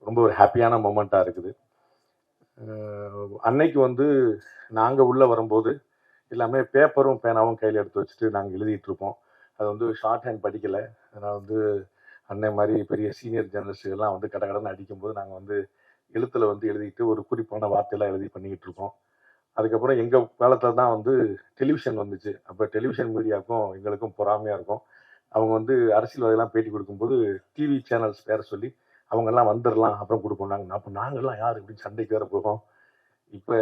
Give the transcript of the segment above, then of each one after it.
ரொம்ப ஒரு ஹாப்பியான மொமெண்ட்டாக இருக்குது. அன்னைக்கு வந்து நாங்கள் உள்ளே வரும்போது எல்லாமே பேப்பரும் பேனாவும் கையில் எடுத்து வச்சுட்டு நாங்கள் எழுதிட்டு இருப்போம். அது வந்து ஷார்ட் ஹேண்ட் படிக்கலை. அதனால் வந்து அன்னை மாதிரி பெரிய சீனியர் ஜேர்னலிஸ்டுகள்லாம் வந்து கடகடன்னு அடிக்கும்போது நாங்கள் வந்து எழுத்தில் வந்து எழுதிட்டு ஒரு குறிப்பான வார்த்தையெல்லாம் எழுதி பண்ணிக்கிட்டு இருக்கோம். அதுக்கப்புறம் எங்கள் காலத்தில் தான் வந்து டெலிவிஷன் வந்துச்சு. அப்போ டெலிவிஷன் மீடியாவுக்கும் எங்களுக்கும் பொறாமையாக இருக்கும். அவங்க வந்து அரசியல்வாதிகள்லாம் பேட்டி கொடுக்கும்போது டிவி சேனல்ஸ் பேர சொல்லி அவங்கெல்லாம் வந்துடலாம் அப்புறம் கொடுப்போம். அப்போ நாங்கள்லாம் யார் இப்படின்னு சண்டைக்கு வேற போகும். இப்போ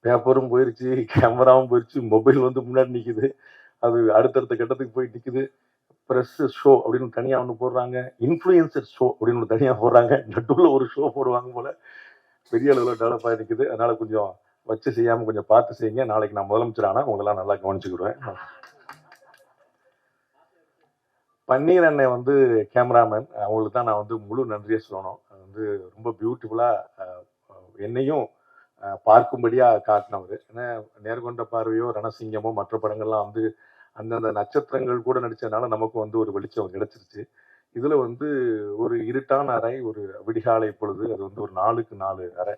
பேப்பரும் போயிடுச்சு, கேமராவும் போயிடுச்சு, மொபைல் வந்து முன்னாடி நிற்குது. அது அடுத்தடுத்த கட்டத்துக்கு போய் நிற்குது. ப்ரெஸ் ஷோ அப்படின்னு தனியாக ஒன்று போடுறாங்க, இன்ஃப்ளூயன்சர் ஷோ அப்படின்னு ஒன்று தனியாக போடுறாங்க, நடுவில் ஒரு ஷோ போடுவாங்க போல. பெரிய அளவில் டெவலப் ஆகி நிற்குது. அதனால கொஞ்சம் வச்சு செய்யாமல் கொஞ்சம் பார்த்து செய்யுங்க. நாளைக்கு நான் முதலமைச்சர் ஆனால் உங்களெல்லாம் நல்லா கவனிச்சுக்கிடுவேன். பன்னீர் அண்ணன் வந்து கேமராமேன், அவங்களுக்கு தான் நான் வந்து முழு நன்றியை சொல்லணும். அது வந்து ரொம்ப பியூட்டிஃபுல்லாக என்னையும் பார்க்கும்படியாக காட்டினவர். ஏன்னா நேர்கொண்ட பார்வையோ ரணசிங்கமோ மற்ற படங்கள்லாம் வந்து அந்தந்த நட்சத்திரங்கள் கூட நடித்ததுனால நமக்கு வந்து ஒரு வெளிச்சம் கிடைச்சிருச்சு. இதில் வந்து ஒரு இருட்டான அறை, ஒரு விடிகாலை பொழுது, அது வந்து ஒரு 4க்கு 4 அறை.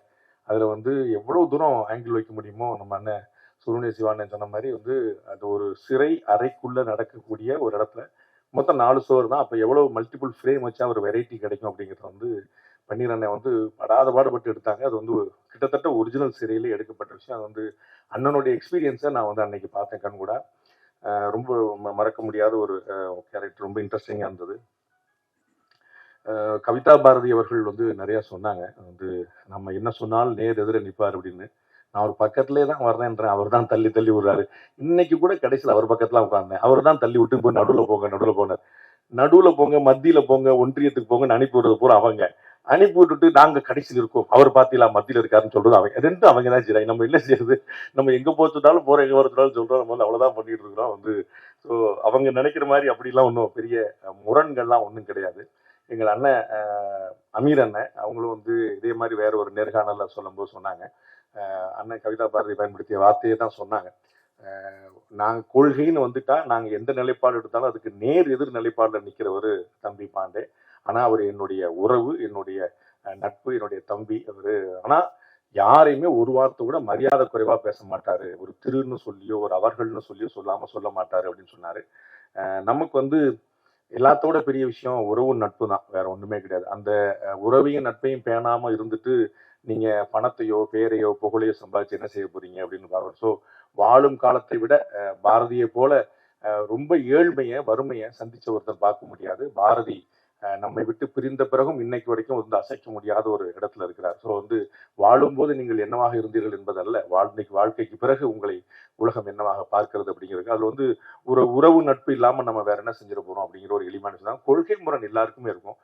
அதில் வந்து எவ்வளோ தூரம் ஆங்கிள் வைக்க முடியுமோ நம்ம அண்ணன் சுருணை சிவானன் சொன்ன மாதிரி வந்து அது ஒரு சிறை அறைக்குள்ளே நடக்கக்கூடிய ஒரு இடத்துல மொத்தம் 4 சோறு தான். அப்போ எவ்வளோ மல்டிபிள் ஃப்ரேம் வச்சா ஒரு வெரைட்டி கிடைக்கும் அப்படிங்கிறத வந்து பன்னீர் அண்ணன் வந்து படாத பாடுபட்டு எடுத்தாங்க. அது வந்து கிட்டத்தட்ட ஒரிஜினல் சிறையிலே எடுக்கப்பட்ட விஷயம். அது வந்து அண்ணனுடைய எக்ஸ்பீரியன்ஸை நான் வந்து அன்னைக்கு பார்த்தேன் கண் கூட. ரொம்ப மறக்க முடியாத ஒரு கேரக்டர், ரொம்ப இன்ட்ரெஸ்டிங்காக இருந்தது. கவிதா பாரதி அவர்கள் வந்து நிறையா சொன்னாங்க. வந்து நம்ம என்ன சொன்னாலும் நேர் எதிர நிற்பார் அப்படின்னு. நான் ஒரு பக்கத்துலேயே தான் வர்றேன்றேன், அவர் தான் தள்ளி தள்ளி விடுறாரு. இன்னைக்கு கூட கடைசியில் அவர் பக்கத்தில் உட்கார்ந்தேன், அவர் தான் தள்ளி விட்டு போய் நடுவில் போங்க நடுவில் போனார். நடுவில் போங்க, மத்தியில் போங்க, ஒன்றியத்துக்கு போங்கன்னு அனுப்பி விடுறது பூரா அவங்க. அனுப்பி விட்டுட்டு நாங்கள் கடைசியில் இருக்கோம், அவர் பார்த்தீங்களா மத்தியில் இருக்காருன்னு சொல்றது அவங்க. ரெண்டும் அவங்க தான் செய்யறாங்க. நம்ம என்ன செய்யறது? நம்ம எங்கே போச்சுட்டாலும் போகிற எங்கே வரச்சுனாலும் சொல்கிறோம். நம்ம வந்து அவ்வளோதான் பண்ணிட்டு இருக்கிறோம் வந்து. ஸோ அவங்க நினைக்கிற மாதிரி அப்படிலாம் ஒன்றும் பெரிய முரண்கள்லாம் ஒன்றும் கிடையாது. எங்கள் அண்ணன் அமீர் அண்ணன் அவங்களும் வந்து இதே மாதிரி வேற ஒரு நேர்காணலில் சொல்லும்போது சொன்னாங்க, அண்ணன் கவிதா பாரதி பயன்படுத்திய வார்த்தையை தான் சொன்னாங்க. நாங்கள் கொள்கைன்னு வந்துட்டா நாங்கள் எந்த நிலைப்பாடு எடுத்தாலும் அதுக்கு நேர் எதிர் நிலைப்பாடில் நிற்கிறவர் தம்பி பாண்டே. ஆனால் அவர் என்னுடைய உறவு, என்னுடைய நட்பு, என்னுடைய தம்பி அவர். ஆனால் யாரையுமே ஒரு வார்த்தை கூட மரியாதை குறைவாக பேச மாட்டார். ஒரு திருன்னு சொல்லியோ ஒரு அவர்கள்னு சொல்லியோ சொல்லாமல் சொல்ல மாட்டார் அப்படின்னு சொன்னார். நமக்கு வந்து எல்லாத்தோட பெரிய விஷயம் உறவு நட்பு தான், வேற ஒன்றுமே கிடையாது. அந்த உறவையும் நட்பையும் பேணாமல் இருந்துட்டு நீங்கள் பணத்தையோ பேரையோ புகழையோ சம்பாதிச்சு என்ன செய்ய போறீங்க அப்படின்னு பார்க்குறோம். ஸோ வாழும் காலத்தை விட பாரதியை போல ரொம்ப ஏழ்மையை வறுமையை சந்திச்ச ஒருத்தர் பார்க்க முடியாது. பாரதி நம்மை விட்டு பிரிந்த பிறகும் இன்னைக்கு வரைக்கும் வந்து அசைக்க முடியாத ஒரு இடத்துல இருக்கிறார். ஸோ வந்து வாழும்போது நீங்கள் என்னவாக இருந்தீர்கள் என்பதல்ல, வாழ்க்கைக்கு பிறகு உங்களை உலகம் என்னவாக பார்க்கிறது அப்படிங்கிறது. அது வந்து ஒரு உறவு நட்பு இல்லாமல் நம்ம வேற என்ன செஞ்சிட போறோம் அப்படிங்கிற ஒரு எளிமையான விஷயம். கொள்கை முரண் எல்லாருக்குமே இருக்கும்.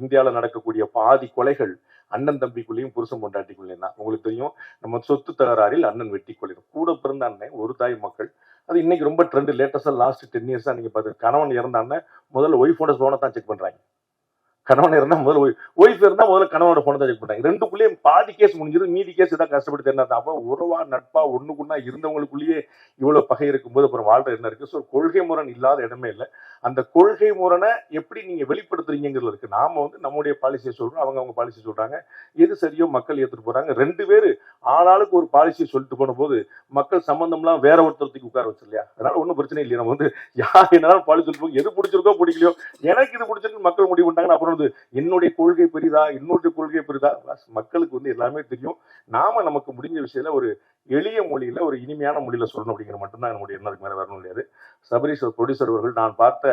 இந்தியாவில் நடக்கக்கூடிய பாதி கொலைகள் அண்ணன் தம்பிக்குள்ளேயும் புருஷன் பொண்டாட்டிக்குள்ளேயும் தான். உங்களுக்கு தெரியும், நம்ம சொத்து தகராறில் அண்ணன் வெட்டி கொள்ளிடும். கூட பிறந்த அண்ணன் ஒரு தாய் மக்கள். அது இன்னைக்கு ரொம்ப ட்ரெண்ட். லேட்டஸ்டா லாஸ்ட் 10 இயர்ஸா நீங்க பார்த்து கணவன் இறந்தான்னு முதல்ல ஒய்ஃபோட போனை தான் செக் பண்றாங்க. கணவன் இருந்தா முதல்ல ஒய்ஃப் இருந்தா முதல்ல கணவனோட போனை தான் செக் பண்றாங்க. ரெண்டுக்குள்ளேயே பாதி கேஸ் முடிஞ்சது, மீதி கேஸ் தான் கஷ்டப்பட்டு என்ன. அப்ப உறவா நட்பா ஒண்ணுக்குன்னா இருந்தவங்களுக்குள்ளேயே இவ்வளவு பகை இருக்கும்போது அப்புறம் வாழ்ற என்ன இருக்கு? ஸோ கொள்கை முரண் இல்லாத இடமே இல்லை. அந்த கொள்கை முரணை எப்படி நீங்க வெளிப்படுத்துறீங்கிறது இருக்கு. நாம வந்து நம்முடைய பாலிசியை சொல்றோம், அவங்க பாலிசி சொல்றாங்க. எது சரியோ மக்கள் ஏற்றுட்டு போறாங்க. 2 பேரு ஆளாளுக்கு ஒரு பாலிசியை சொல்லிட்டு போன போது மக்கள் சம்பந்தம்லாம் வேற ஒருத்தருக்கு உட்கார வச்சு இல்லையா? அதனால ஒன்றும் பிரச்சனை இல்லையா? நம்ம வந்து யார் என்னாலும் பாலிசி சொல்லிட்டு எது பிடிச்சிருக்கோ பிடிக்கலையோ, எனக்கு இது பிடிச்சிருக்கு மக்கள் முடிவு பண்ணாங்க. அப்புறம் வந்து என்னுடைய கொள்கை பெரிதா இன்னொரு கொள்கை பெரிதா, மக்களுக்கு வந்து எல்லாமே தெரியும். நாம நமக்கு முடிஞ்ச விஷயத்துல ஒரு எளிய மொழியில ஒரு இனிமையான மொழியில சொல்லணும் அப்படிங்கிற மட்டும்தான் என்னுடைய எண்ணத்துக்கு மேல வரணும் முடியாது. சபரீஷ் ப்ரொடியூசர் அவர்கள் நான் பார்த்த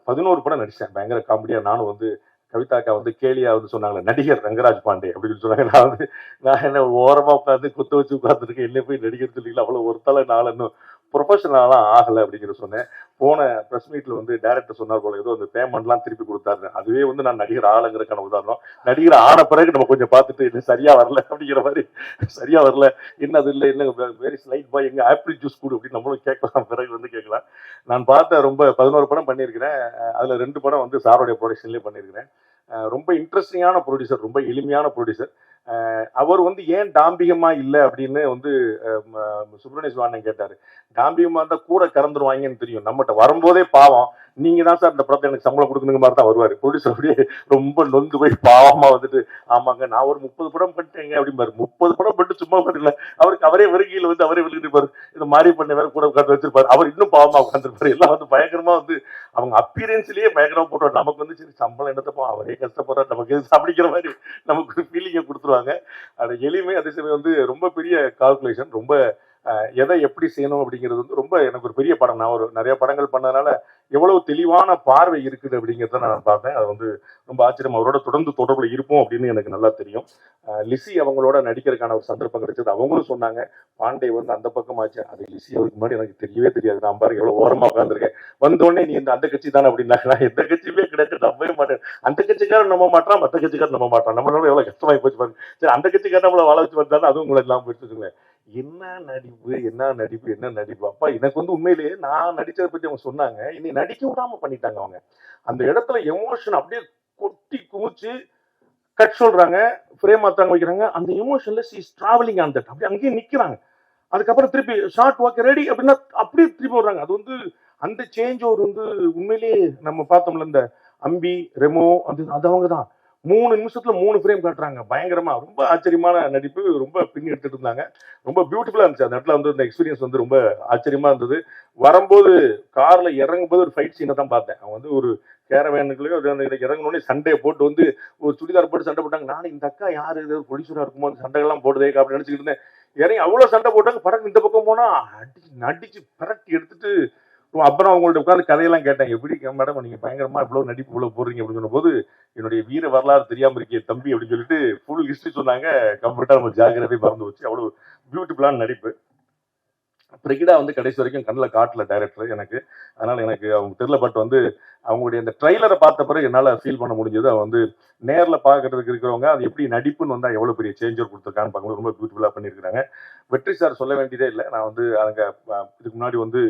11 படம் நடிச்சேன். பயங்கர காமெடியா. நானும் வந்து கவிதாக்கா வந்து கேலியா வந்து சொன்னாங்களே நடிகர் ரங்கராஜ் பாண்டே அப்படின்னு சொன்னாங்க. நான் என்ன ஓரமா உட்காந்து குத்த வச்சு உட்காந்துருக்கேன், என்ன போய் நடிகர் சொல்லிக்கலாம். அவ்வளவு ஒருத்தால நான் இன்னும் ப்ரொஃபஷனலாம் ஆகலை அப்படிங்கிற சொன்னேன். போன ப்ரெஸ் மீட்ல வந்து டைரக்டர் சொன்னார் போல, ஏதோ அந்த பேமெண்ட்லாம் திருப்பி கொடுத்தாரு. அதுவே வந்து நான் நடிகர் ஆளுங்கிறக்கான உதாரணம். நடிகர் ஆன பிறகு நம்ம கொஞ்சம் பார்த்துட்டு என்ன சரியா வரல அப்படிங்கிற மாதிரி, சரியா வரல என்ன அது இல்லை என்ன வெரி ஸ்லைட் பாய் எங்க ஆப்பிள் ஜூஸ் கொடு அப்படின்னு நம்மளும் கேட்கலாம். பிறகு வந்து கேட்கலாம். நான் பார்த்த ரொம்ப 11 படம் பண்ணியிருக்கிறேன். அதுல 2 படம் வந்து சாரோடைய ப்ரொடக்ஷன்லேயே பண்ணியிருக்கிறேன். ரொம்ப இன்ட்ரெஸ்டிங்கான ப்ரொடியூசர், ரொம்ப எளிமையான ப்ரொடியூசர். அவர் வந்து ஏன் டாம்பிகமா இல்லை அப்படின்னு வந்து சுப்பிரமணிய சிவானன் கேட்டாரு. டாம்பிகமா இருந்தா கூட கறந்துருவாங்கன்னு தெரியும், நம்மகிட்ட வரும்போதே பாவம், நீங்க தான் சார் இந்த படத்தை எனக்கு சம்பளம் கொடுக்கணுங்க மாதிரி தான் வருவாரு. ப்ரொடியூசர் அப்படியே ரொம்ப நொந்து போய் பாவமா வந்துட்டு, ஆமாங்க நான் ஒரு 30 படம் பண்ணிட்டேங்க அப்படிம்பாரு. 30 படம் பண்ணிட்டு சும்மா பண்ணல, அவருக்கு அவரே வருகையில் வந்து அவரே விழுந்துருப்பாரு. இந்த மாதிரி பண்ண வேற கூட உட்காந்து வச்சிருப்பாரு. அவர் இன்னும் பாவமா உட்காந்துருப்பாரு. எல்லாம் வந்து பயங்கரமா வந்து அவங்க அப்பியரன்ஸ்லயே பயங்கரமா போட்டோம். நமக்கு வந்து சரி சம்பளம் எடுத்தப்போ அவரே கஷ்டப்படுறாரு, நமக்கு எது அப்படிங்கிற மாதிரி நமக்கு ஒரு ஃபீலிங்கை கொடுத்துருவாங்க. அது எளிமை, அதே சமயம் வந்து ரொம்ப பெரிய கால்குலேஷன், ரொம்ப எதை எப்படி செய்யணும் அப்படிங்கிறது வந்து ரொம்ப எனக்கு ஒரு பெரிய படம். நான் ஒரு நிறைய படங்கள் பண்ணதுனால எவ்வளவு தெளிவான பார்வை இருக்குது அப்படிங்கிறத நான் பார்த்தேன். அது வந்து ரொம்ப ஆச்சரியம். அவரோட தொடர்ந்து தொடர்புல இருப்போம் அப்படின்னு எனக்கு நல்லா தெரியும். லிசி அவங்களோட நடிக்கிறதுக்கான ஒரு சந்தர்ப்பம் கிடைச்சது. அவங்களும் சொன்னாங்க, பாண்டே வந்து அந்த பக்கம் ஆச்சு. அது லிசி அவருக்கு முன்னாடி எனக்கு தெரியவே தெரியாது. நான் பாருங்க எவ்வளவு ஓரமா உட்காந்துருக்கேன். வந்தோடனே நீ இந்த அந்த கட்சி தானே அப்படின்னாங்க. நான் எந்த கட்சியுமே கிடையாது, நம்பவே மாட்டேன். அந்த கட்சிக்காரன் நம்ப மாட்டான், மற்ற கட்சிக்காரன் நம்ப மாட்டான். நம்மளோட எவ்வளவு கஷ்டமாயி போச்சு பாருங்க. சரி அந்த கட்சிக்காரன் நம்மளை வாழ வச்சு வந்தாலும் அதுவும் உங்களை எல்லாம் போயிட்டு என்ன நடிப்பு, என்ன நடிப்பு, என்ன நடிப்பு. அப்பா எனக்கு வந்து உண்மையிலேயே நான் நடிச்சதை பத்தி அவங்க சொன்னாங்க, இன்னை நடிக்க விடாம பண்ணிட்டாங்க அவங்க. அந்த இடத்துல எமோஷன் அப்படியே கொட்டி குமிச்சு கட் சொல்றாங்க, ஃப்ரேம் மாத்தாங்க வைக்கிறாங்க. அந்த எமோஷன்ல she is travelling on that, அப்படியே அங்கேயே நிக்கிறாங்க. அதுக்கப்புறம் திருப்பி ஷார்ட் ஓகே ரெடி அப்படின்னா அப்படியே திருப்பி வர்றாங்க. அது வந்து அந்த சேஞ்ச் ஒரு வந்து உண்மையிலேயே நம்ம பார்த்தோம்ல, இந்த அம்பி ரெமோ அது அவங்க தான் 3 நிமிஷத்துல 3 ஃப்ரேம் காட்டுறாங்க. பயங்கரமா ரொம்ப ஆச்சரியமான நடிப்பு, ரொம்ப பின்னி எடுத்துட்டு இருந்தாங்க. ரொம்ப பியூட்டிஃபுல்லா இருந்துச்சு. அந்த இடத்துல வந்து இந்த எக்ஸ்பீரியன்ஸ் வந்து ரொம்ப ஆச்சரியமா இருந்தது. வரும்போது கார்ல இறங்கும்போது ஒரு ஃபைட் சீனை தான் பார்த்தேன். அவங்க வந்து ஒரு கேரவேனுக்குள்ளேயோ இறங்கணுன்னே சண்டையை போட்டு வந்து ஒரு சுடிதார் போட்டு சண்டை போட்டாங்க. நானும் இந்த அக்கா யாரு, ஏதாவது ப்ரொடியூசரா இருக்குமோ அந்த சண்டைகள்லாம் போடுதே அப்படின்னு நினைச்சுக்கிட்டு இருந்தேன். இறங்கி அவ்வளவு சண்டை போட்டாங்க. படம் இந்த பக்கம் போனா நடிச்சு பரட்டி எடுத்துட்டு அப்புறம் அவங்கள்ட்ட உட்காந்து கதையெல்லாம் கேட்டேன். எப்படி மேடம் நீங்க பயங்கரமா இவ்வளவு நடிப்பு இவ்வளவு போடுறீங்க அப்படின்னு சொன்ன போது, என்னுடைய வீர வரலாறு தெரியாம இருக்கே தம்பி அப்படின்னு சொல்லிட்டு ஃபுல் ஹிஸ்டரி சொன்னாங்க. கம்ப்ளீட்டா நம்ம ஜாகிரதை மறந்து வச்சு அவ்வளவு பியூட்டிஃபுல்லான நடிப்பு. பிரிகிடா வந்து கடைசி வரைக்கும் கண்ணில் காட்டல டைரக்டர் எனக்கு. அதனால எனக்கு அவங்க தெரியல. பட் வந்து அவங்களுடைய அந்த ட்ரைலரை பார்த்த பிறகு என்னால் ஃபீல் பண்ண முடிஞ்சது. அவன் வந்து நேரில் பார்க்கறதுக்கு இருக்கிறவங்க அது எப்படி நடிப்புன்னு வந்தால் எவ்வளோ பெரிய சேஞ்சர் கொடுத்துருக்கான்னு பார்க்கணும். ரொம்ப பியூட்டிஃபுல்லாக பண்ணியிருக்காங்க. வெற்றி சார் சொல்ல வேண்டியதே இல்லை. நான் வந்து அங்கே இதுக்கு முன்னாடி வந்து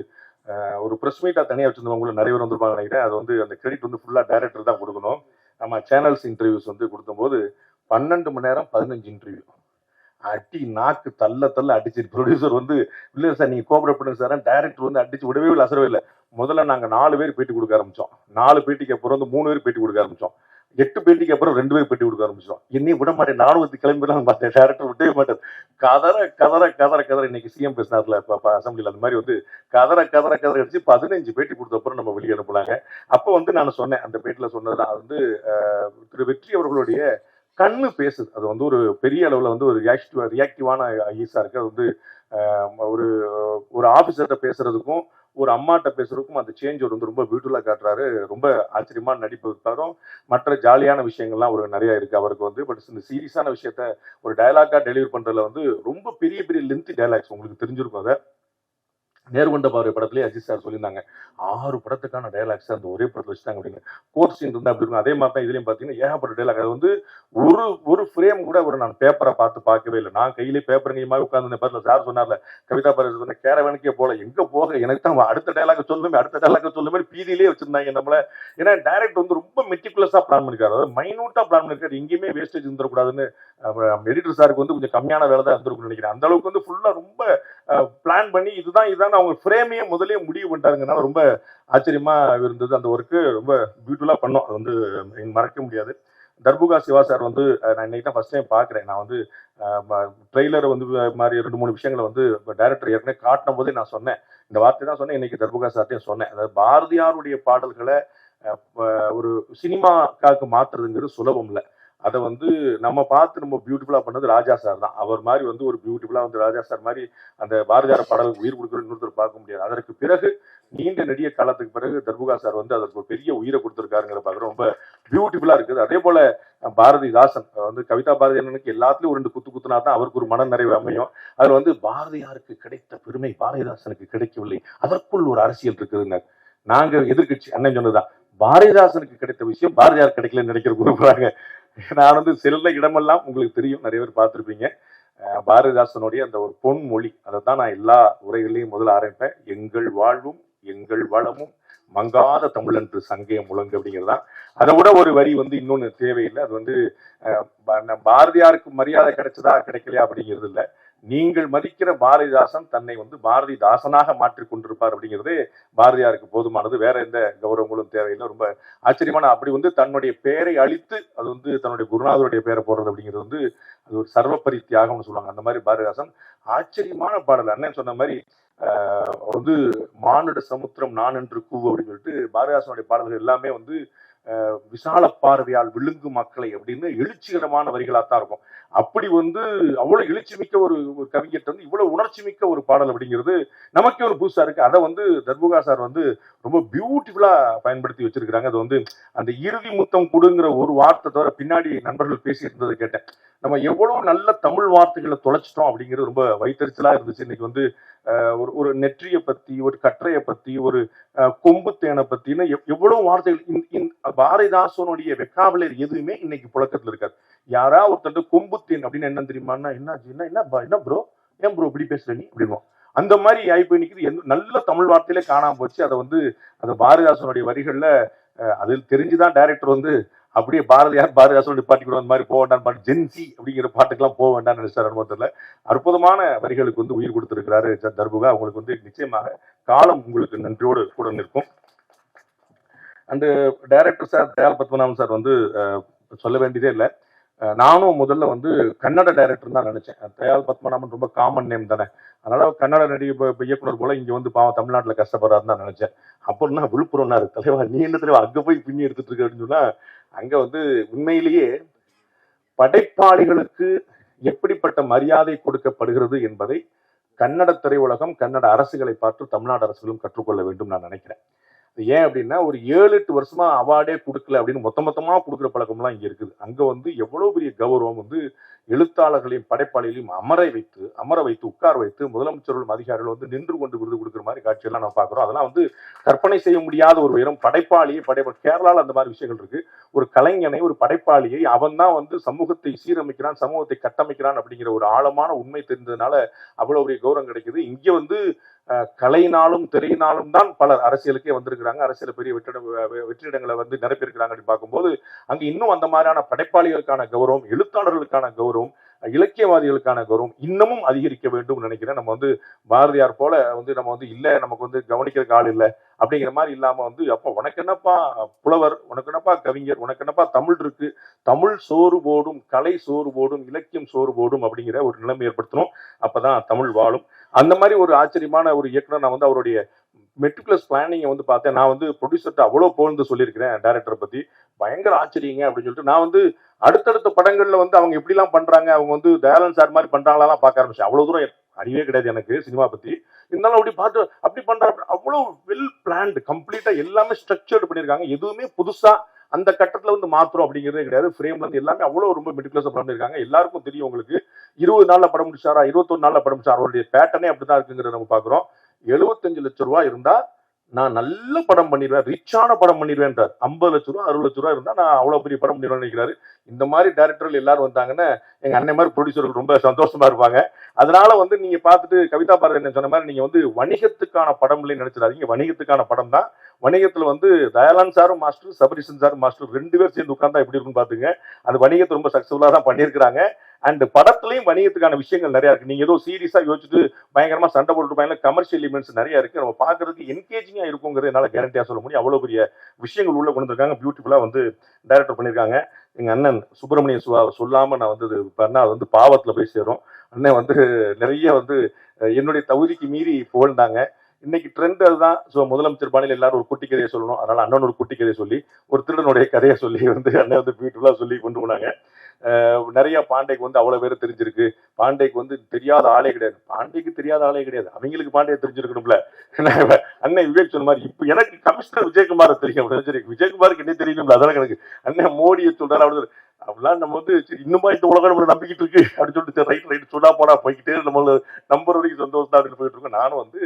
ஒரு ப்ரெஸ் மீட்டாக தனியாக வச்சுருந்தவங்களும் நிறைய பேர் வந்துருப்பாங்க நினைக்கிறேன். அது வந்து அந்த கிரெடிட் வந்து ஃபுல்லாக டைரக்டர் தான் கொடுக்கணும். நம்ம சேனல்ஸ் இன்டர்வியூஸ் வந்து கொடுக்கும்போது 12 மணி நேரம் 15 இன்டர்வியூ அடி நாக்கு தள்ள அடிச்சு ப்ரொடியூசர் வந்து இல்லை சார் நீங்க கோஆபரேட் பண்ணுங்க சார், டைரக்டர் வந்து அடிச்சு விடவே இல்லை, அசரவே இல்லை. முதல்ல நாங்க 4 பேர் பேட்டி கொடுக்க ஆரம்பிச்சோம். 4 பேட்டிக்கு அப்புறம் வந்து 3 பேர் பேட்டி கொடுக்க ஆரம்பிச்சோம். 8 பேட்டிக்கு அப்புறம் 2 பேர் பேட்டி கொடுக்க ஆரம்பிச்சோம். என்னையும் விட மாட்டேன், நானும் கிளம்பிடலாம் பார்த்தேன். டைரக்டர் விட்டவே மாட்டேன். கதற கதற கதற கதற இன்னைக்கு சிஎம் பேசினார்ல அசம்பிளியில், அந்த மாதிரி வந்து கதற கதற கதற அடிச்சு 15 பேட்டி கொடுத்த அப்புறம் நம்ம வெளியே அனுப்புனாங்க. அப்போ வந்து நான் சொன்னேன், அந்த பேட்டில சொன்னதுதான் வந்து திரு வெற்றி அவர்களுடைய கண்ணு பேசுது. அது வந்து ஒரு பெரிய அளவுல வந்து ஒரு ரியாக்டிவான ஈஸா இருக்கு. அது வந்து ஒரு ஒரு ஆபீசர்கிட்ட பேசுறதுக்கும் ஒரு அம்மாட்ட பேசுறதுக்கும் அந்த சேஞ்ச் வந்து ரொம்ப பியூட்டிஃபுல்லா காட்டுறாரு. ரொம்ப ஆச்சரியமான நடிப்பு தரும். மற்ற ஜாலியான விஷயங்கள்லாம் ஒரு நிறைய இருக்கு அவருக்கு வந்து. பட் இந்த சீரியஸான விஷயத்த ஒரு டயலாக்கா டெலிவரி பண்றதுல வந்து ரொம்ப பெரிய பெரிய லென்த் டயலாக்ஸ் உங்களுக்கு தெரிஞ்சிருக்கும். அதை நேர்கொண்ட பார்வை படத்திலேயே அஜித் சார் சொல்லியிருந்தாங்க, 6 படத்துக்கான டயலாக்ஸ் அந்த ஒரே படத்தில் வச்சுட்டாங்க அப்படின்னு. கோர்ட் சீன் இருந்தா அப்படி இருக்கும். அதே மாதிரி தான் இதுலயும் பாத்தீங்கன்னா ஏகப்பட்ட டயலாக். அது வந்து ஒரு ஃப்ரேம் கூட ஒரு நான் பேப்பரை பார்க்கவே இல்லை. நான் கையிலே பேப்பர் கையமாக உட்கார்ந்து படத்தில் சார் சொன்னார்ல, கவிதா பாரதி சொன்ன கேரவனுக்கே போல எங்க போக எனக்கு தான் அடுத்த டயலாக் சொல்லுமே பீதியிலே வச்சிருந்தாங்க நம்மள. ஏன்னா டைரக்ட் வந்து ரொம்ப மெட்டிகுலஸா பிளான் பண்ணிருக்காரு, அதாவது மைனூட்டா பிளான் பண்ணிருக்காரு. எங்கேயுமே வேஸ்டேஜ் இருந்துடக்கூடாதுன்னு எடிட்டர் சாருக்கு வந்து கொஞ்சம் கம்மியான வேலை தான் இருந்திருக்கும்னு நினைக்கிறேன். அந்த அளவுக்கு வந்து ஃபுல்லா ரொம்ப பிளான் பண்ணி இதுதான் அவங்க ஃப்ரேமையே முதலே முடிவு பண்ணிட்டாருங்கனால ரொம்ப ஆச்சரியமா இருந்தது. அந்த ஒர்க்கு ரொம்ப பியூட்டிஃபுல்லா பண்ணோம். அது வந்து மறக்க முடியாது. தர்புகா சிவா சார் வந்து நான் இன்னைக்கு தான் ஃபர்ஸ்ட் டைம் பார்க்குறேன். நான் வந்து ட்ரெய்லர் வந்து மாதிரி 2-3 விஷயங்களை வந்து டைரக்டர் ஏற்கனவே காட்டின போதே நான் சொன்னேன், இந்த வார்த்தை தான் சொன்னேன். இன்னைக்கு தர்புகா சார்ட்டையும் சொன்னேன். அதாவது பாரதியாருடைய பாடல்களை ஒரு சினிமாக்காக மாத்துறதுங்கிறது சுலபம் இல்லை. அதை வந்து நம்ம பார்த்து ரொம்ப பியூட்டிஃபுல்லா பண்ணது ராஜா சார் தான். அவர் மாதிரி வந்து ஒரு பியூட்டிஃபுல்லா வந்து ராஜா சார் மாதிரி அந்த பாரதியார் பாடலுக்கு உயிர் கொடுக்குற இன்னொருத்தர் பார்க்க முடியாது. அதற்கு பிறகு நீண்ட நெடிய காலத்துக்கு பிறகு தர்புகா சார் வந்து அதற்கு ஒரு பெரிய உயிரை கொடுத்திருக்காருங்கிற பார்க்குற ரொம்ப பியூட்டிஃபுல்லா இருக்குது. அதே போல பாரதிதாசன் வந்து கவிதா பாரதியாருக்கு எல்லாத்துலயும் 2 குத்துனா தான் அவருக்கு ஒரு மன நிறைவு அமையும். அதுல வந்து பாரதியாருக்கு கிடைத்த பெருமை பாரதிதாசனுக்கு கிடைக்கவில்லை, அதற்குள் ஒரு அரசியல் இருக்குதுங்க. நாங்க எதிர்கட்சி அண்ணன் சொன்னதுதான், பாரதிதாசனுக்கு கிடைத்த விஷயம் பாரதியார் கிடைக்கலன்னு நினைக்கிற கொடுக்குறாங்க. நான் வந்து செல்ல இடமெல்லாம் உங்களுக்கு தெரியும், நிறைய பேர் பார்த்துருப்பீங்க. பாரதிதாசனுடைய அந்த ஒரு பொன்மொழி, அதை தான் நான் எல்லா உரைகளையும் முதல்ல ஆரம்பிப்பேன். எங்கள் வாழ்வும் எங்கள் வளமும் மங்காத தமிழன்று சங்கே முழங்கு அப்படிங்கிறதான். அதை விட ஒரு வரி வந்து இன்னொன்னு தேவையில்லை. அது வந்து பாரதியாருக்கு மரியாதை கிடைச்சதா கிடைக்கலையா அப்படிங்கிறது இல்லை. நீங்கள் மதிக்கிற பாரதிதாசன் தன்னை வந்து பாரதிதாசனாக மாற்றிக் கொண்டிருப்பார் அப்படிங்கிறது பாரதியாருக்கு போதுமானது. வேற எந்த கௌரவங்களும் தேவையில்லை. ரொம்ப ஆச்சரியமான அப்படி வந்து தன்னுடைய பெயரை அழித்து அது வந்து தன்னுடைய குருநாதருடைய பெயரை போடுறது அப்படிங்கிறது வந்து அது ஒரு சர்வப்பரி தியாகம்னு சொல்லுவாங்க. அந்த மாதிரி பாரதிதாசன் ஆச்சரியமான பாடல். அண்ணன் சொன்ன மாதிரி வந்து மானுட சமுத்திரம் நான் என்று கூவு அப்படின்னு சொல்லிட்டு பாரதிதாசனுடைய பாடல்கள் எல்லாமே வந்து விசால பார்வையால் விழுங்கு மக்களை அப்படின்னு எழுச்சிகரமான வரிகளாத்தான் இருக்கும். அப்படி வந்து அவ்வளவு எழுச்சி மிக்க ஒரு கவிஞர் வந்து இவ்வளவு உணர்ச்சி மிக்க ஒரு பாடல் அப்படிங்கிறது நமக்கே ஒரு புதுசா இருக்கு. அதை வந்து தர்புகா சார் வந்து ரொம்ப பியூட்டிஃபுல்லா பயன்படுத்தி வச்சிருக்கிறாங்க. அது வந்து அந்த இறுதி முத்தம் கொடுங்கிற ஒரு வார்த்தை தவிர பின்னாடி நண்பர்கள் பேசி இருந்ததை கேட்டேன். நம்ம எவ்வளவு நல்ல தமிழ் வார்த்தைகளை தொலைச்சிட்டோம் அப்படிங்கிறது ரொம்ப வைத்தறிச்சலா இருந்துச்சு. இன்னைக்கு வந்து ஒரு நெற்றியை பத்தி, ஒரு கற்றையை பத்தி, ஒரு கொம்பு தேனை பத்தின்னு எவ்வளவு வார்த்தைகள். பாரதிதாசனுடைய வெக்காபுலரி எதுவுமே இன்னைக்கு புழக்கத்துல இருக்காது. யாரா ஒருத்தர் கொம்பு தேன் அப்படின்னு என்ன தெரியுமான்னா, என்ன ப்ரோ, ஏன் ப்ரோ இப்படி பேசுற நீ அப்படின்னு அந்த மாதிரி ஆயிப்போய் நிற்குது. நல்ல தமிழ் வார்த்தையிலே காணாம போச்சு. அதை வந்து அந்த பாரதிதாசனுடைய வரிகள்ல அதில் தெரிஞ்சுதான் டைரக்டர் வந்து அப்படியே பாரதிதாசனுடைய பாட்டுக்கு அந்த மாதிரி போக வேண்டாம் பாட்டு ஜென்சி அப்படிங்கிற பாட்டுக்கெல்லாம் போக வேண்டாம்னு நினைச்சார் அனுபவத்தில். அற்புதமான வரிகளுக்கு வந்து உயிர் கொடுத்திருக்கிறாரு தர்புகா. உங்களுக்கு வந்து நிச்சயமாக காலம் உங்களுக்கு நன்றியோடு கூட நிற்கும். And director sir Dayal Padmanabhan sir வந்து சொல்ல வேண்டியதே இல்லை. நானும் முதல்ல வந்து கன்னட டைரக்டர் தான் நினைச்சேன். தயால் பத்மநாபன் ரொம்ப காமன் நேம் தானே, அதனால கன்னட நடிகை இயக்குனர் போல இங்க வந்து பாவம் தமிழ்நாட்டில் கஷ்டப்படுறாருன்னு தான் நினைச்சேன். அப்படின்னா விழுப்புரம்னாரு தலைவா, நீ என்ன தலைவா அங்க போய் பின்னி எடுத்துட்டு இருக்க அப்படின்னு சொன்னா, அங்க வந்து உண்மையிலேயே படைப்பாளிகளுக்கு எப்படிப்பட்ட மரியாதை கொடுக்கப்படுகிறது என்பதை கன்னட திரையுலகம், கன்னட அரசுகளை பார்த்து தமிழ்நாடு அரசுகளும் கற்றுக்கொள்ள வேண்டும் நான் நினைக்கிறேன். ஏன் அப்படின்னா ஒரு 7-8 வருஷமா அவார்டே கொடுக்கல அப்படின்னு மொத்தமா கொடுக்குற பழக்கம்லாம் இங்க இருக்குது. அங்க வந்து எவ்வளவு பெரிய கௌரவம் வந்து எழுத்தாளர்களையும் படைப்பாளிகளையும் அமர வைத்து உட்கார வைத்து முதலமைச்சர்களும் அதிகாரிகள் வந்து நின்று கொண்டு விருது கொடுக்குற மாதிரி காட்சியெல்லாம் நம்ம பார்க்குறோம். அதெல்லாம் வந்து கற்பனை செய்ய முடியாத ஒரு உயரம். கேரளாவில் அந்த மாதிரி விஷயங்கள் இருக்கு. ஒரு கலைஞனை, ஒரு படைப்பாளியை அவன் தான் வந்து சமூகத்தை சீரமைக்கிறான், சமூகத்தை கட்டமைக்கிறான் அப்படிங்கிற ஒரு ஆழமான உண்மை தெரிந்ததுனால அவ்வளவு பெரிய கௌரவம் கிடைக்குது. இங்க வந்து கலையினாலும் திரையினாலும் தான் பலர் அரசியலுக்கே வந்திருக்கிறாங்க. அரசியல் பெரிய வெற்றிடங்களை வந்து நிரப்பியிருக்கிறாங்க அப்படின்னு பார்க்கும்போது அங்க இன்னும் அந்த மாதிரியான படைப்பாளிகளுக்கான கௌரவம், எழுத்தாளர்களுக்கான கௌரவம், இலக்கியவாதிகளுக்கான கௌரவம் இன்னமும் அதிகரிக்க வேண்டும் நினைக்கிறேன். நம்ம வந்து பாரதியார் போல வந்து நம்ம வந்து இல்ல நமக்கு வந்து கவனிக்கிறதுக்கு ஆள் இல்லை அப்படிங்கிற மாதிரி இல்லாம வந்து அப்ப உனக்கு என்னப்பா புலவர், உனக்கு என்னப்பா கவிஞர், உனக்கு என்னப்பா தமிழ் இருக்கு, தமிழ் சோறு போடும், கலை சோறு போடும், இலக்கியம் சோறு போடும் அப்படிங்கிற ஒரு நிலைமை ஏற்படுத்தணும். அப்பதான் தமிழ் வாழும். அந்த மாதிரி ஒரு ஆச்சரியமான ஒரு இயக்குனர். நான் வந்து அவருடைய மெட்ரிகுலஸ் பிளானிங்கை வந்து பார்த்தேன். நான் வந்து ப்ரொடியூசர்கிட்ட அவ்வளோ புகழ்ந்து சொல்லியிருக்கிறேன் டைரக்டரை பத்தி. பயங்கர ஆச்சரியங்க அப்படின்னு சொல்லிட்டு நான் வந்து அடுத்தடுத்த படங்கள்ல வந்து அவங்க எப்படிலாம் பண்றாங்க, அவங்க வந்து தயாளன் சார் மாதிரி பண்றாங்களாம் பார்க்க ஆரம்பிச்சேன். அவ்வளவு தூரம் அறிவே கிடையாது எனக்கு சினிமா பத்தி. இருந்தாலும் அப்படி பார்த்து அப்படி பண்றாங்க. அவ்வளவு வெல் பிளான்டு, கம்ப்ளீட்டா எல்லாமே ஸ்ட்ரக்சர்டு பண்ணியிருக்காங்க. எதுவுமே புதுசா அந்த கட்டத்துல வந்து மாத்திரம் அப்படிங்கிறதே கிடையாது. ஃப்ரேம்ல இருந்து எல்லாமே அவ்வளவு ரொம்ப மெட்டிகுலஸா பண்ணிருக்காங்க. எல்லாருக்கும் தெரியும். உங்களுக்கு 20 நாள்ல படம் முடிச்சாரா, 21 நாள்ல படம் முடிச்சாரா, அவருடைய பேட்டர்னே அப்படிதான் இருக்குங்கிறத நம்ம பாக்குறோம். 75 லட்சம் ரூபாய் இருந்தா நான் நல்ல படம் பண்ணிடுவேன், ரிச்சான படம் பண்ணிடுவேன்றார். 50 லட்சம் ரூபாய் 60 லட்சம் ரூபாய் இருந்தா நான் அவ்வளவு பெரிய படம் பண்ணிடுவேன் நினைக்கிறாரு. இந்த மாதிரி டைரக்டர்கள் எல்லாரும் வந்தாங்கன்னா எங்க அண்ணன் மாதிரி ப்ரொடியூசர்கள் ரொம்ப சந்தோஷமா இருப்பாங்க. அதனால வந்து நீங்க பார்த்துட்டு கவிதா பாரதி என்ன சொன்ன மாதிரி நீங்க வந்து வணிகத்துக்கான படம் இல்லைன்னு நினைச்சிடாதீங்க. வணிகத்துக்கான படம் தான். வணிகத்துல வந்து தயாளன் சாரும் மாஸ்டர், சபரிசன் சாரும் மாஸ்டர் 2 பேர் சேர்ந்து உட்கார்ந்தா எப்படி இருக்குன்னு பாத்துங்க. அது வணிகத்தை ரொம்ப சக்சஸ்ஃபுல்லா தான் பண்ணியிருக்கிறாங்க. அண்ட் படத்துலயும் வணிகத்துக்கான விஷயங்கள் நிறைய இருக்கு. நீங்க ஏதோ சீரியஸா யோசிச்சுட்டு பயங்கரமா சண்டை போட்டுருப்பாங்க. கமர்ஷியல் எலிமெண்ட்ஸ் நிறைய இருக்கு. நம்ம பாக்குறதுக்கு என்கேஜிங்கா இருக்குங்கிறது என்னால கேரண்டியா சொல்ல முடியும். அவ்வளவு பெரிய விஷயங்கள் உள்ள கொண்டு வந்திருக்காங்க. பியூட்டிஃபுல்லா வந்து டைரக்டர் பண்ணியிருக்காங்க. எங்க அண்ணன் சுப்பிரமணிய சிவா சொல்லாம நான் வந்து பண்ணா அது வந்து பாவத்துல போய் சேரும். அண்ணன் வந்து நிறைய வந்து என்னுடைய தகுதிக்கு மீறி புகழ்ந்தாங்க. இன்னைக்கு ட்ரெண்ட் அதுதான். ஸோ முதலமைச்சர் பாணியில் எல்லாரும் ஒரு குட்டி கதையை சொல்லணும். அதனால அண்ணன் ஒரு குட்டி கதையை சொல்லி ஒரு திருடனுடைய கதையை சொல்லி வந்து அண்ணன் வந்து பியூட்டிஃபுல்லா சொல்லி கொண்டு போனாங்க. நிறைய பாண்டேக்கு வந்து அவ்வளவு பேர் தெரிஞ்சிருக்கு. பாண்டேக்கு வந்து தெரியாத ஆளே கிடையாது. பாண்டேக்கு தெரியாத ஆளே கிடையாது. அவங்களுக்கு பாண்டே தெரிஞ்சிருக்கணும்ல. அண்ணன் விவேக் சொன்ன மாதிரி இப்ப எனக்கு கமிஷனர் விஜயகுமார் தெரியும். விஜயகுமாருக்கு என்ன தெரியணும்ல, அதெல்லாம் எனக்கு. அண்ணன் மோடியை சொல்றாரு அப்படி அப்படிலாம் நம்ம வந்து இன்னுமா இந்த உலகம் நம்மளை நம்பிக்கிட்டு இருக்கு அப்படின்னு சொல்லிட்டு ரைட் சொன்னா போனா போய்கிட்டே நம்மள நம்பர் வரைக்கும் சந்தோஷம் தான் அப்படின்னு போயிட்டு இருக்கோம். நானும் வந்து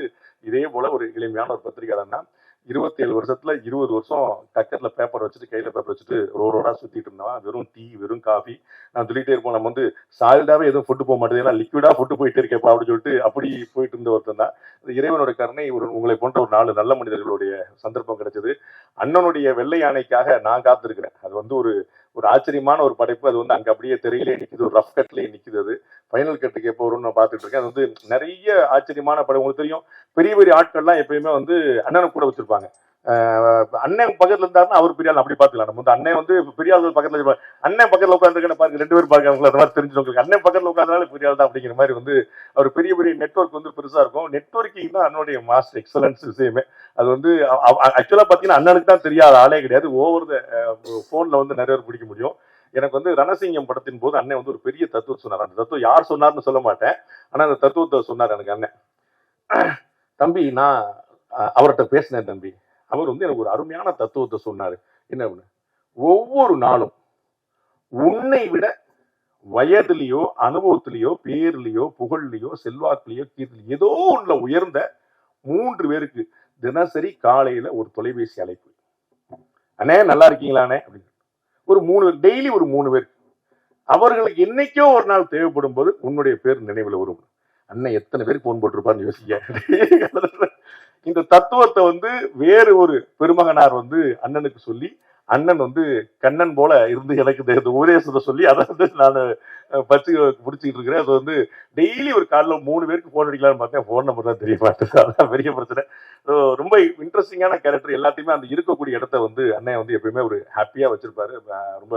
இதே போல ஒரு எளிமையான ஒரு பத்திரிகையாளர் தான். 27 வருஷத்துல 20 வருஷம் டக்கர்ல பேப்பர் வச்சுட்டு கையில பேப்பர் வச்சுட்டு ரோடா சுத்திட்டு இருந்தவன். வெறும் டீ, வெறும் காஃபி. நான் சொல்லிட்டே இருப்போம், நம்ம வந்து சாலிடாவே எதுவும் ஃபுட்டு போக மாட்டேங்குது, எல்லாம் லிக்விடா ஃபுட்டு போயிட்டே இருக்கேப்பா அப்படின்னு சொல்லிட்டு அப்படி போயிட்டு இருந்த ஒருத்தன் தான். இறைவனோட கருணை, உங்களை போன்ற ஒரு 4 நல்ல மனிதர்களுடைய சந்தர்ப்பம் கிடைச்சது. அண்ணனுடைய வெள்ளை யானைக்காக நான் காத்திருக்கிறேன். அது வந்து ஒரு ஒரு ஆச்சரியமான ஒரு படைப்பு. அது வந்து அங்க அப்படியே தெரியலே நிக்குது, ஒரு ரஃப் கட்லயே நிக்குது. அது ஃபைனல் கட்டுக்கு எப்போ வரும்னு நான் பார்த்துட்டு இருக்கேன். அது வந்து நிறைய ஆச்சரியமான படம். உங்களுக்கு தெரியும், பெரிய பெரிய ஆட்கள்லாம் எப்பயுமே வந்து அண்ணனை கூட வச்சிருப்பாங்க. அண்ணன் பக்கத்துல இருந்தாருன்னா அவர் பெரிய ஆள் அப்படி பாத்துக்கலாம். நம்ம வந்து அண்ணன் வந்து பெரிய ஆள் பக்கத்துல இருப்பாங்க. அண்ணன் பக்கத்துல உட்காந்துருக்க பாருங்க, 2 பேரும் பாருங்க, அந்த மாதிரி தெரிஞ்சவங்களுக்கு அண்ணன் பக்கத்துல உட்கார்ந்தாலும் பெரிய ஆள் தான் அப்படிங்கிற மாதிரி வந்து அவர் பெரிய பெரிய நெட்வொர்க் வந்து பெருசா இருக்கும். நெட்வொர்க்கிங் தான் அண்ணனுடைய மாஸ்டர் எக்ஸலன்ஸ் விஷயமே. அது வந்து ஆக்சுவலா பாத்தீங்கன்னா அண்ணனுக்கு தான் தெரியாத ஆளே கிடையாது. ஓவர் த போன்ல வந்து நிறைய பேர் பிடிக்க முடியும். எனக்கு வந்து ரணசிங்கம் படத்தின் போது அண்ணன் வந்து ஒரு பெரிய தத்துவம் சொன்னார். அந்த தத்துவம் யார் சொன்னார்னு சொல்ல மாட்டேன், ஆனா அந்த தத்துவத்தை சொன்னார் எனக்கு அண்ணன். தம்பி, நான் அவர்கிட்ட பேசினேன் தம்பி. அவர் வந்து எனக்கு ஒரு அருமையான தத்துவத்தை சொன்னாரு. என்ன அப்படின்னு, ஒவ்வொரு நாளும் உன்னை விட வயதிலேயோ, அனுபவத்திலேயோ, பேர்லயோ, புகழ்லையோ, செல்வாக்குலையோ, கீர்த்திலையோ ஏதோ ஒண்ணுல உயர்ந்த 3 பேருக்கு தினசரி காலையில ஒரு தொலைபேசி அழைப்பு. அண்ணே நல்லா இருக்கீங்களாண்ணே அப்படின்னு ஒரு 3 டெய்லி ஒரு 3 பேர். அவர்களுக்கு என்னைக்கோ ஒரு நாள் தேவைப்படும் போது உன்னுடைய பேர் நினைவுல வரும். அண்ணன் எத்தனை பேருக்கு போன் போட்டிருப்பான்னு யோசிக்க. இந்த தத்துவத்தை வந்து வேறு ஒரு பெருமகனார் வந்து அண்ணனுக்கு சொல்லி, அண்ணன் வந்து கண்ணன் போல இருந்து எனக்கு இந்த உபதேசத்தை சொல்லி அதை வந்து நான் பச்சு பிடிச்சிட்டு இருக்கிறேன். அது வந்து டெய்லி ஒரு காலைல 3 பேருக்கு போன் அடிக்கலாம்னு பார்த்தேன், போன் நம்பர் தான் தெரிய மாட்டேங்குது. அதான் பெரிய பிரச்சனை. ரொம்ப இன்ட்ரெஸ்டிங்கான கேரக்டர். எல்லாத்தையுமே அந்த இருக்கக்கூடிய இடத்த வந்து அண்ணன் வந்து எப்பயுமே ஒரு ஹாப்பியா வச்சிருப்பாரு. ரொம்ப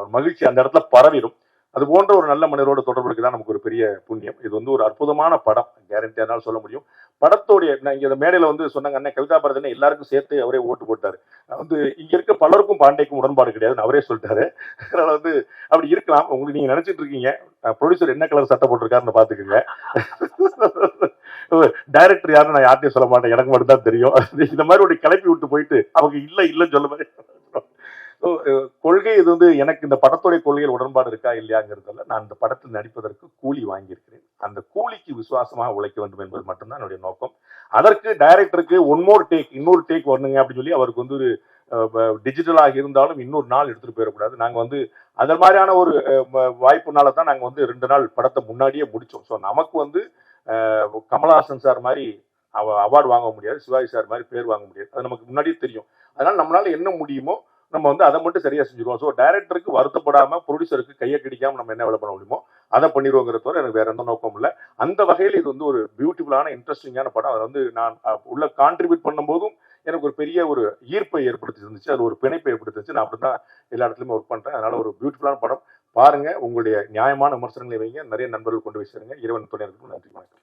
ஒரு மகிழ்ச்சி அந்த இடத்துல பரவிடும். அது போன்ற ஒரு நல்ல மனிதரோட தொடர்பு இருக்குதான் நமக்கு ஒரு பெரிய புண்ணியம். இது வந்து ஒரு அற்புதமான படம், கேரண்டியானாலும் சொல்ல முடியும். படத்தோடைய இங்க மேடையில வந்து சொன்னாங்க, அண்ணன் கவிதா பாரதியன் எல்லாருக்கும் சேர்த்து அவரே ஓட்டு போட்டாரு. வந்து இங்க இருக்க பலருக்கும் பாண்டேக்கும் உடன்பாடு கிடையாதுன்னு அவரே சொல்லிட்டாரு. அதனால வந்து அப்படி இருக்கலாம். உங்களுக்கு நீங்க நினைச்சிட்டு இருக்கீங்க ப்ரொடியூசர் என்ன கலர் சட்டை போட்டிருக்காருன்னு பாத்துக்கோங்க. டைரக்டர் யாருன்னு நான் யார்ட்டையும் சொல்ல மாட்டேன், எனக்கு மட்டும் தான் தெரியும். இந்த மாதிரி ஒரு கிளப்பி விட்டு போயிட்டு அவங்க இல்லைன்னு சொல்ல மாதிரி. கொள்கை இது வந்து எனக்கு இந்த படத்துடைய கொள்கையில் உடன்பாடு இருக்கா இல்லையாங்கிறதுல நான் இந்த படத்தில் நடிப்பதற்கு கூலி வாங்கியிருக்கிறேன். அந்த கூலிக்கு விசுவாசமாக உழைக்க வேண்டும் என்பது மட்டும்தான் என்னுடைய நோக்கம். அதற்கு டைரக்டருக்கு இன்னொரு டேக் வரணுங்க அப்படின்னு சொல்லி அவருக்கு வந்து ஒரு டிஜிட்டலாக இருந்தாலும் இன்னொரு நாள் எடுத்துட்டு போயிடக்கூடாது. நாங்க வந்து அது மாதிரியான ஒரு வாய்ப்புனால தான் நாங்க வந்து 2 நாள் படத்தை முன்னாடியே முடிச்சோம். ஸோ நமக்கு வந்து கமலஹாசன் சார் மாதிரி அவார்டு வாங்க முடியாது, சிவாஜி சார் மாதிரி பேர் வாங்க முடியாது, அது நமக்கு முன்னாடியே தெரியும். அதனால நம்மளால என்ன முடியுமோ நம்ம வந்து அதை மட்டும் சரியா செஞ்சிருவோம். ஸோ டைரக்டருக்கு வருத்தப்படாம, ப்ரொடியூசருக்கு கையை கிடைக்காம நம்ம என்ன வேலை பண்ண முடியுமோ அதை பண்ணிடுவோங்கிறத தவிர எனக்கு வேற எந்த நோக்கம் இல்லை. அந்த வகையில் இது வந்து ஒரு பியூட்டிஃபுல்லான இன்ட்ரெஸ்டிங்கான படம். அதை வந்து நான் உள்ள கான்ட்ரிபியூட் பண்ணும் போதும் எனக்கு ஒரு பெரிய ஒரு ஈர்ப்பை ஏற்படுத்தி இருந்துச்சு, அது ஒரு பிணைப்பை ஏற்படுத்திச்சு. நான் அப்படிதான் எல்லா இடத்துலையுமே ஒர்க் பண்றேன். அதனால ஒரு பியூட்டிஃபுல்லான படம் பாருங்க. உங்களுடைய நியாயமான விமர்சனங்களை வைங்க, நிறைய நண்பர்கள் கொண்டு போய் சேருங்க. இறைவன் துணை இருக்கும். நன்றி, வணக்கம்.